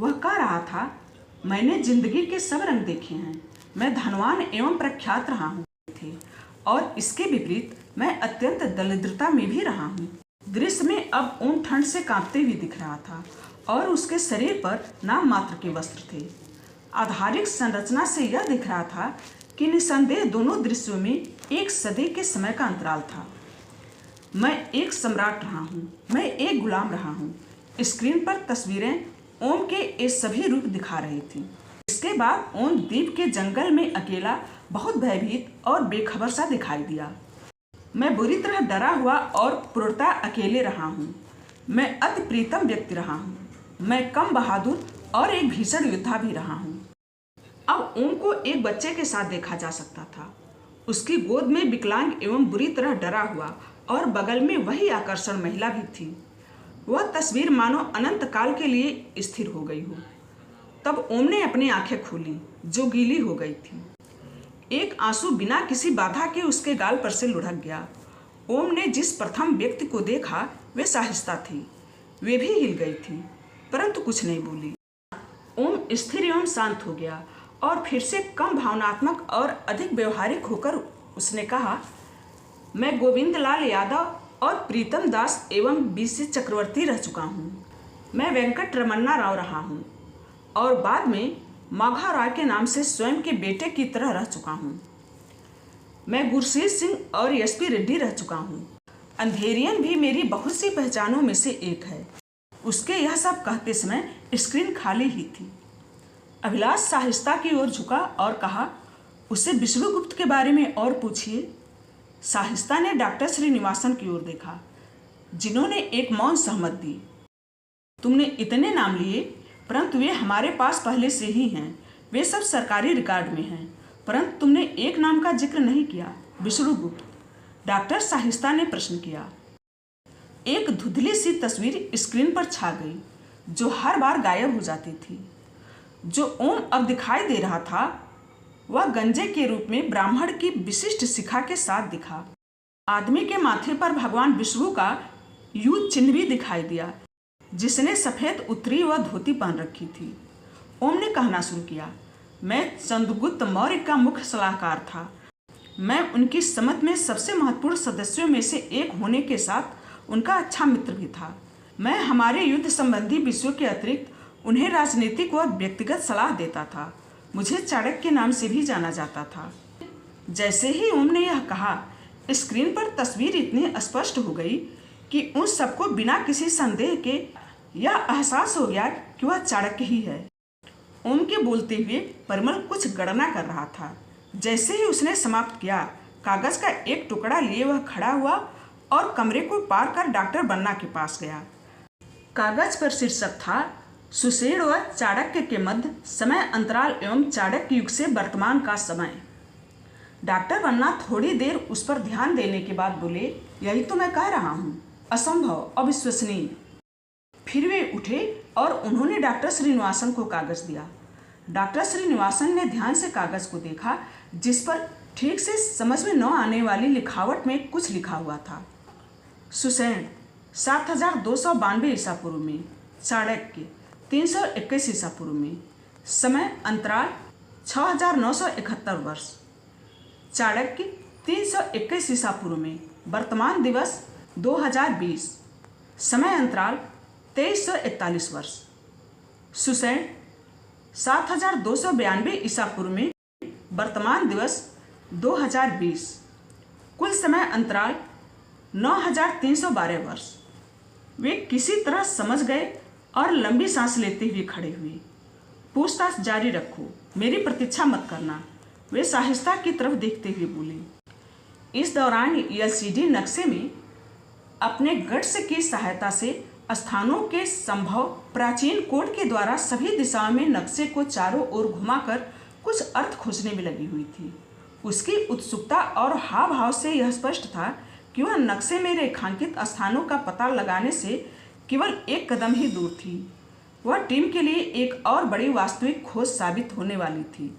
वह कह रहा था, मैंने जिंदगी के सब रंग देखे हैं, मैं धनवान एवं प्रख्यात रहा हूँ थे, और इसके विपरीत मैं अत्यंत दरिद्रता में भी रहा हूँ। दृश्य में अब ओम ठंड से कांपते हुए दिख रहा था और उसके शरीर पर नाम मात्र के वस्त्र थे। आधारिक संरचना से यह दिख रहा था कि निसंदेह दोनों दृश्यों में एक सदी के समय का अंतराल था। मैं एक सम्राट रहा हूँ, मैं एक गुलाम रहा हूँ। स्क्रीन पर तस्वीरें ओम के ये सभी रूप दिखा रही थी। इसके बाद ओम द्वीप के जंगल में अकेला, बहुत भयभीत और बेखबर सा दिखाई दिया। मैं बुरी तरह डरा हुआ और पूर्णतः अकेले रहा हूँ। मैं अति प्रीतम व्यक्ति रहा हूँ। मैं कम बहादुर और एक भीषण योद्धा भी रहा हूँ। अब ओम को एक बच्चे के साथ देखा जा सकता था। उसकी गोद में विकलांग एवं बुरी तरह डरा हुआ और बगल में वही आकर्षण महिला भी थी। वह तस्वीर मानो अनंत काल के लिए स्थिर हो गई हो। तब ओम ने अपनी आंखें खोली, जो गीली हो गई थी। एक आंसू बिना किसी बाधा के उसके गाल पर से लुढ़क गया। ओम ने जिस प्रथम व्यक्ति को देखा वे साहिस्ता थी। वे भी हिल गई थी, परंतु कुछ नहीं बोली। ओम स्थिर एवं शांत हो गया और फिर से कम भावनात्मक और अधिक व्यवहारिक होकर उसने कहा, मैं गोविंद लाल यादव और प्रीतम दास एवं बीसी चक्रवर्ती रह चुका हूँ। मैं वेंकट रमन्ना राव रहा हूँ और बाद में माघा राय के नाम से स्वयं के बेटे की तरह रह चुका हूँ। मैं गुरशील सिंह और एसपी रेड्डी रह चुका हूँ। अंधेरियन भी मेरी बहुत सी पहचानों में से एक है। उसके यह सब कहते समय स्क्रीन खाली ही थी। अभिलाष साहिस्ता की ओर झुका और कहा, उससे विष्णुगुप्त के बारे में और पूछिए। साहिस्ता ने डॉक्टर श्रीनिवासन की ओर देखा, जिन्होंने एक मौन सहमत दी। तुमने इतने नाम लिए, परंतु वे हमारे पास पहले से ही हैं। वे सब सरकारी रिकॉर्ड में हैं, परंतु तुमने एक नाम का जिक्र नहीं किया, विष्णुगुप्त। डॉक्टर साहिस्ता ने प्रश्न किया। एक धुंधली सी तस्वीर स्क्रीन पर छा गई, जो हर बार गायब हो जाती थी। जो ओम अब दिखाई दे रहा था वह गंजे के रूप में ब्राह्मण की विशिष्ट शिखा के साथ दिखा। आदमी के माथे पर भगवान विष्णु का युद्ध चिन्ह भी दिखाई दिया, जिसने सफेद उत्तरी व धोती पहन रखी थी। ओम ने कहना शुरू किया, मैं चंद्रगुप्त मौर्य का मुख्य सलाहकार था। मैं उनकी समत में सबसे महत्वपूर्ण सदस्यों में से एक होने के साथ उनका अच्छा मित्र भी था। मैं हमारे युद्ध संबंधी विषयों के अतिरिक्त उन्हें राजनीतिक व व्यक्तिगत सलाह देता था। मुझे चाणक्य के नाम से भी जाना जाता था। जैसे ही ओम ने यह कहा, स्क्रीन पर तस्वीर इतनी स्पष्ट हो गई कि उन सबको बिना किसी संदेह के यह एहसास हो गया कि वह चाणक्य ही है। ओम के बोलते हुए परिमल कुछ गणना कर रहा था। जैसे ही उसने समाप्त किया, कागज का एक टुकड़ा लिए वह खड़ा हुआ और कमरे को पार कर डॉक्टर बन्ना के पास गया। कागज पर शीर्षक था, सुषेण व चाणक्य के मध्य समय अंतराल एवं चाणक्य युग से वर्तमान का समय। डॉक्टर बन्ना थोड़ी देर उस पर ध्यान देने के बाद बोले, यही तो मैं कह रहा हूँ, असंभव, अविश्वसनीय। फिर वे उठे और उन्होंने डॉक्टर श्रीनिवासन को कागज दिया। डॉक्टर श्रीनिवासन ने ध्यान से कागज को देखा, जिस पर ठीक से समझ में न आने वाली लिखावट में कुछ लिखा हुआ था। सुषेण 7292 ईसा पूर्व में, चाणक्य 321 ईसा पूर्व में, समय अंतराल 6971 वर्ष। चाणक्य 321 ईसा पूर्व में, वर्तमान दिवस 2020, समय अंतराल 2341 वर्ष। सुषेण 7292 ईसा पूर्व में, वर्तमान दिवस 2020, कुल समय अंतराल 9312 वर्ष। वे किसी तरह समझ गए और लंबी सांस लेते हुए खड़े हुए। पूछताछ जारी रखो, मेरी प्रतीक्षा मत करना, वे साहिस्ता की तरफ देखते हुए बोले। इस दौरान एलसीडी नक्शे में अपने गट्स की सहायता से स्थानों के संभव प्राचीन कोड के द्वारा सभी दिशाओं में नक्शे को चारों ओर घुमाकर कुछ अर्थ खोजने में लगी हुई थी। उसकी उत्सुकता और हाव भाव से यह स्पष्ट था कि वह नक्शे में रेखांकित स्थानों का पता लगाने से केवल एक कदम ही दूर थी। वह टीम के लिए एक और बड़ी वास्तविक खोज साबित होने वाली थी।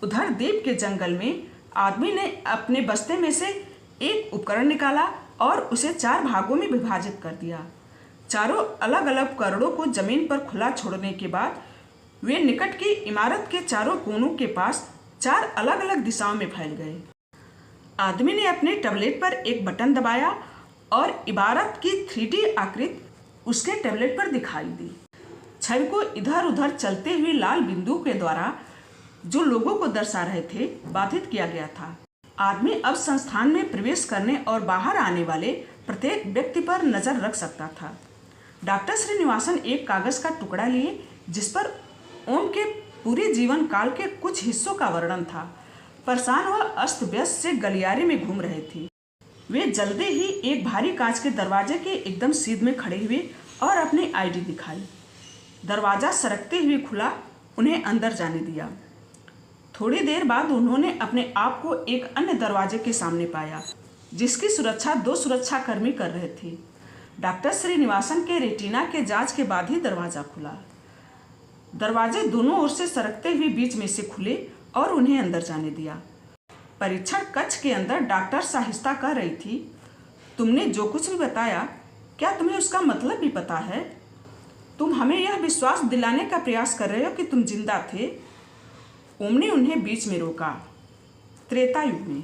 उधर द्वीप के जंगल में आदमी ने अपने बस्ते में से एक उपकरण निकाला और उसे 4 भागों में विभाजित कर दिया। चारों अलग अलग उपकरणों को जमीन पर खुला छोड़ने के बाद वे निकट की इमारत के चारों कोनों के पास 4 अलग अलग दिशाओं में फैल गए। आदमी ने अपने टैबलेट पर एक बटन दबाया और इबारत की 3D आकृति उसके टैबलेट पर दिखाई दी। छवि को इधर उधर चलते हुए लाल बिंदु के द्वारा जो लोगों को दर्शा रहे थे बाधित किया गया था। आदमी अब संस्थान में प्रवेश करने और बाहर आने वाले प्रत्येक व्यक्ति पर नजर रख सकता था। डॉक्टर श्रीनिवासन एक कागज का टुकड़ा लिए जिस पर ओम के पूरे जीवन काल के कुछ हिस्सों का वर्णन था। परेशान व अस्त व्यस्त से गलियारे में घूम रहे थे। वे जल्दी ही एक भारी कांच के दरवाजे के एकदम सीध में खड़े हुए और अपनी आईडी दिखाई। दरवाजा सरकते हुए खुला, उन्हें अंदर जाने दिया। थोड़ी देर बाद उन्होंने अपने आप को एक अन्य दरवाजे के सामने पाया जिसकी सुरक्षा 2 सुरक्षाकर्मी कर रहे थे। डॉक्टर श्रीनिवासन के रेटिना के जांच के बाद ही दरवाजा खुला। दरवाजे दोनों ओर से सरकते हुए बीच में से खुले और उन्हें अंदर जाने दिया। परीक्षण कक्ष के अंदर डॉक्टर साहिस्ता कह रही थी, तुमने जो कुछ भी बताया, क्या तुम्हें उसका मतलब भी पता है? तुम हमें यह विश्वास दिलाने का प्रयास कर रहे हो कि तुम जिंदा थे। ओम ने उन्हें बीच में रोका। त्रेता युग में,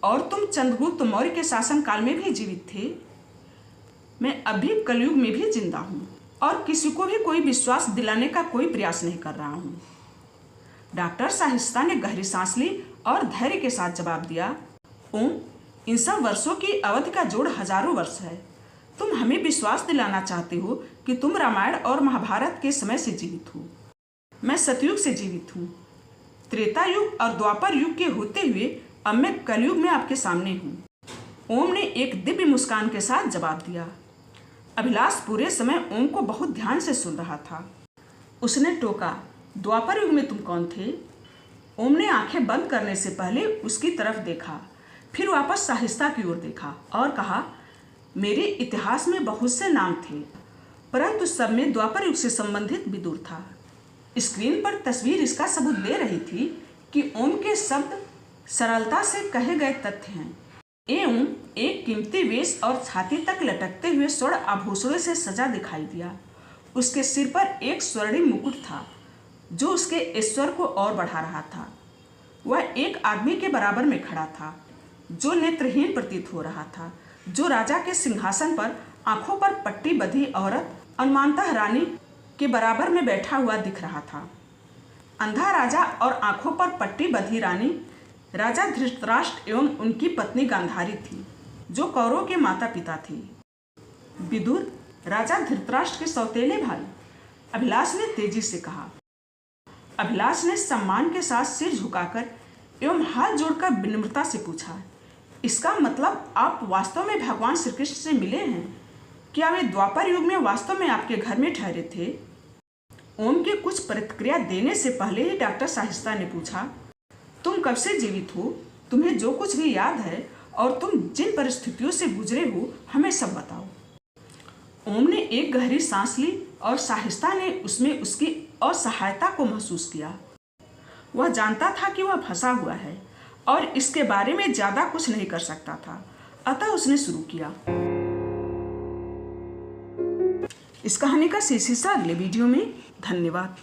और तुम चंद्रगुप्त मौर्य के शासन काल में भी जीवित थे। मैं अभी कलयुग में भी जिंदा हूँ और किसी को भी कोई विश्वास दिलाने का कोई प्रयास नहीं कर रहा हूँ। डॉक्टर साहिस्ता ने गहरी सांस ली और धैर्य के साथ जवाब दिया, ओम, इन सब वर्षों की अवधि का जोड़ हजारों वर्ष है। तुम हमें विश्वास दिलाना चाहते हो कि तुम रामायण और महाभारत के समय से जीवित हो। मैं सतयुग से जीवित हूँ। त्रेता युग और द्वापर युग के होते हुए अब मैं कलयुग में आपके सामने हूँ। ओम ने एक दिव्य मुस्कान के साथ जवाब दिया। अभिलाष पूरे समय ओम को बहुत ध्यान से सुन रहा था। उसने टोका, द्वापर युग में तुम कौन थे? ओम ने आंखें बंद करने से पहले उसकी तरफ देखा, फिर वापस साहिस्ता की ओर देखा और कहा, मेरे इतिहास में बहुत से नाम थे, परंतु सब में द्वापर युग से संबंधित विदुर था। स्क्रीन पर तस्वीर इसका सबूत दे रही थी कि ओम के शब्द सरलता से कहे गए तथ्य हैं। ओम एक कीमती वेश और छाती तक लटकते हुए स्वर्ण आभूषणों से सजा दिखाई दिया। उसके सिर पर एक स्वर्णिम मुकुट था जो उसके ऐश्वर्य को और बढ़ा रहा था। वह एक आदमी के बराबर में खड़ा था जो नेत्रहीन प्रतीत हो रहा था, जो राजा के सिंहासन पर आंखों पर पट्टी बंधी औरत अनुमानतः रानी के बराबर में बैठा हुआ दिख रहा था। अंधा राजा और आंखों पर पट्टी बंधी रानी राजा धृतराष्ट्र एवं उनकी पत्नी गांधारी थी, जो कौरवों के माता पिता थे। विदुर राजा धृतराष्ट्र के सौतेले भाई, अभिलाष ने तेजी से कहा। अभिलाष ने सम्मान के साथ सिर झुकाकर एवं हाथ जोड़कर विनम्रता से पूछा, इसका मतलब आप वास्तव में भगवान श्री कृष्ण से मिले हैं? क्या वे द्वापर युग में वास्तव में आपके घर में ठहरे थे? ओम के कुछ प्रतिक्रिया देने से पहले ही डॉक्टर साहिस्ता ने पूछा, तुम कब से जीवित हो? तुम्हें जो कुछ भी याद है और तुम जिन परिस्थितियों से गुजरे हो, हमें सब बताओ। ओम ने एक गहरी सांस ली और साहिस्ता ने उसमें उसकी असहायता को महसूस किया। वह जानता था कि वह फंसा हुआ है और इसके बारे में ज्यादा कुछ नहीं कर सकता था, अतः उसने शुरू किया। इस कहानी का शेष हिस्सा अगले वीडियो में। धन्यवाद।